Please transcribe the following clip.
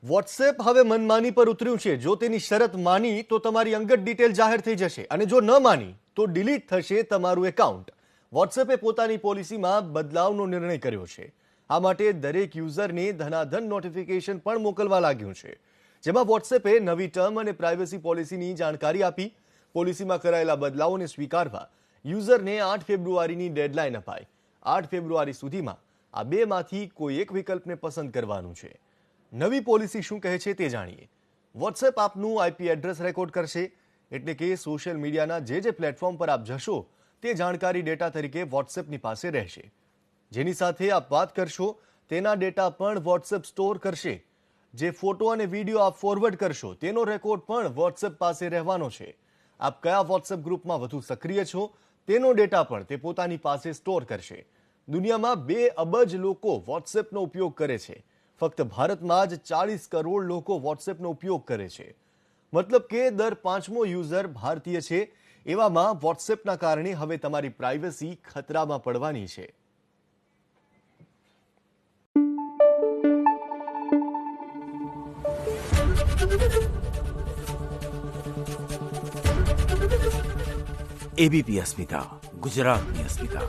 WhatsApp હવે મનમાની પર ઉતર્યું છે। જો તેની શરત માની તો તમારી અંગત ડિટેલ જાહેર થઈ જશે અને જો ન માની તો ડિલીટ થશે તમારું એકાઉન્ટ। વોટ્સએપે પોતાની પોલિસીમાં બદલાવનો નિર્ણય કર્યો છે। આ માટે દરેક યુઝરને ધનાધન નોટિફિકેશન પણ મોકલવા લાગ્યું છે, જેમાં વોટ્સએપે નવી ટર્મ અને પ્રાઇવસી પોલિસીની જાણકારી આપી। પોલિસીમાં કરાયેલા બદલાવોને સ્વીકારવા યુઝરને 8 ફેબ્રુઆરીની ડેડલાઇન અપાઈ। 8 ફેબ્રુઆરી સુધીમાં આ બેમાંથી કોઈ એક વિકલ્પને પસંદ કરવાનું છે। નવી પોલિસી શું કહે છે તે જાણીએ। વોટ્સએપ આપનું આઈપી એડ્રેસ રેકોર્ડ કરશે, એટલે કે સોશિયલ મીડિયાના જે પ્લેટફોર્મ પર આપ જશો તે જાણકારી ડેટા તરીકે વોટ્સએપની પાસે રહેશે। જેની સાથે આપ વાત કરશો તેના ડેટા પણ વોટ્સએપ સ્ટોર કરશે। જે ફોટો અને વિડીયો આપ ફોરવર્ડ કરશો તેનો રેકોર્ડ પણ વોટ્સએપ પાસે રહેવાનો છે। આપ કયા વોટ્સએપ ગ્રુપમાં વધુ સક્રિય છો તેનો ડેટા પણ તે પોતાની પાસે સ્ટોર કરશે। દુનિયામાં 2 અબજ લોકો વોટ્સએપનો ઉપયોગ કરે છે। ફક્ત ભારતમાં જ 40 કરોડ લોકો વોટ્સએપનો ઉપયોગ કરે છે। મતલબ કે દર 5મો યુઝર ભારતીય છે। એવામાં વોટ્સએપના કારણે હવે તમારી પ્રાઇવસી ખતરામાં પડવાની છે। એબીપી અસ્મિતા, ગુજરાતની અસ્મિતા।